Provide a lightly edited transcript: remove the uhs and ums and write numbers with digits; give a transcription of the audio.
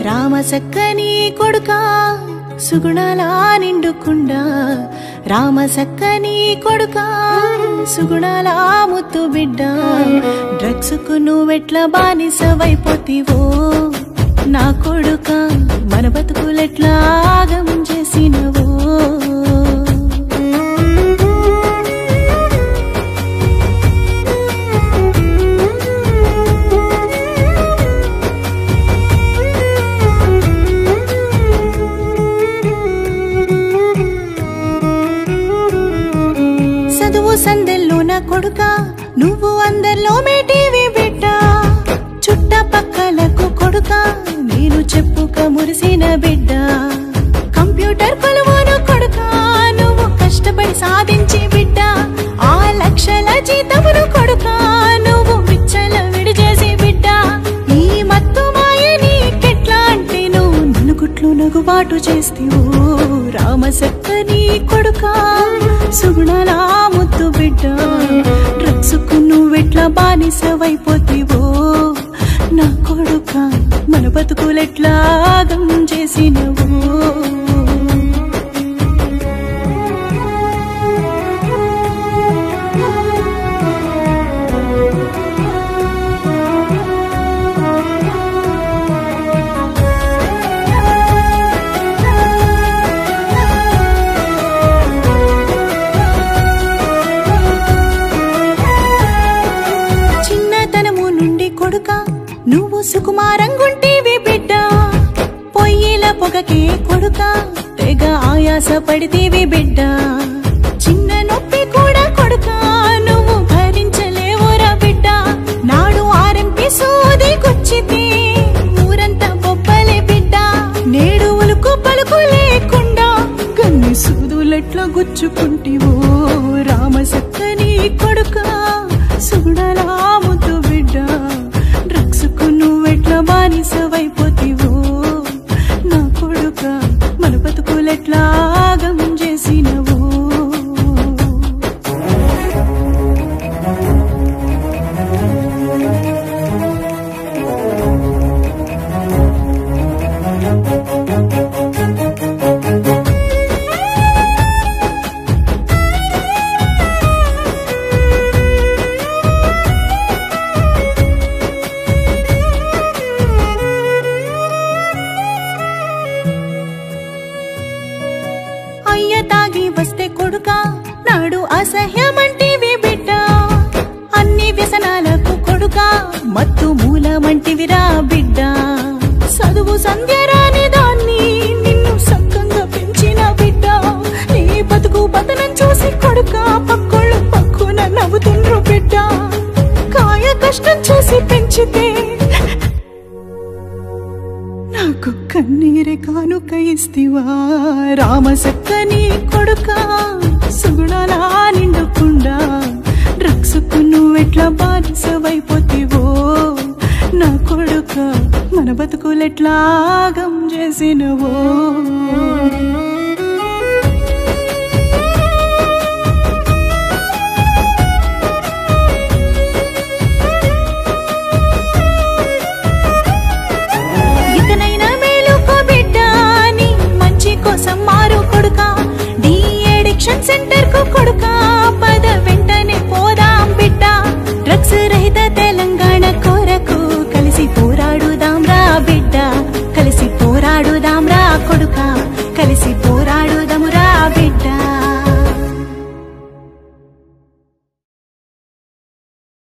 రామసక్కని కొడుకా సుగుణాలా నిండుకుండా రామసక్కని కొడుకా సుగుణాలా ముత్తు బిడ్డ డ్రగ్స్ కు నువ్వెట్లా బానిసవైపోతివో నా కొడుకా మన బతుకులెట్లా ఆగం చేసినవో సందెల్లో నా కొడుకా నువ్వు అందరిలో మేటివి బిడ్డ చుట్టపక్కలకు కొడుకా నేను చెప్పుక మురిసిన బిడ్డ కంప్యూటర్ కొలువును కొడుకా నువ్వు కష్టపడి సాధించి బిడ్డ ఆ లక్షల జీతమును కొడుకా నువ్వు విచ్చల విడిచేసి బిడ్డ ఈ మత్తు మాయ నీకెట్లా అంటే నువ్వు నలుగుట్లు నగుబాటు చేస్తీవో రామసక్కని కొడుకా సుగుణాలా ముత్తు బిడ్డ డ్రగ్స్ కు నువ్వెట్లా బానిసవైపోతివో నా కొడుకా మన బతుకులెట్లా ఆగం చేసినవో నువ్వు సుకుమారంగుంటివి బిడ్డ పొయ్యిల పొగకే కొడుకా తెగ ఆయాస పడితేవి బిడ్డ చిన్న నొప్పి కూడా కొడుకా నువ్వు భరించలేవురా బిడ్డ నాడు ఆర్ఎంపీ సోదికొచ్చితే ఊరంతా బొబ్బలే బిడ్డ నేడు ఉలుకు పలుకు లేకుండా గన్ని సూదులెట్లా గుచ్చుకుంటివో రామసక్కని కొడుకా సుగుణాలా ముద్దు బిడ్డ డ్రగ్స్ కు నువ్వెట్లా బానిసవైపోతివో నా కొడుకా మన బతుకులెట్లా ఆగం చేసినవో అయ్య తాగి వస్తే కొడుకా నాడు అసహ్యమంటివి బిడ్డ అన్ని వ్యసనాలకు కొడుకా మత్తు మూలమంటివిరా బిడ్డ చదువు సంధ్య రాని దాన్ని నిన్ను సక్కంగా పెంచిన బిడ్డ నీ బతుకు పతనం చూసి కొడుకా పక్కోళ్ళు పక్కున నవ్వుతుండ్రు బిడ్డ కాయ కష్టం చేసి పెంచితే నాకు కన్నీరే కానుక ఇస్తివా రామసక్కని కొడుకా సుగుణాలా నిండుకుండా డ్రగ్స్ కు నువ్వెట్లా బానిసవైపోతివో నా కొడుకా మన బతుకులెట్లా ఆగం చేసినవో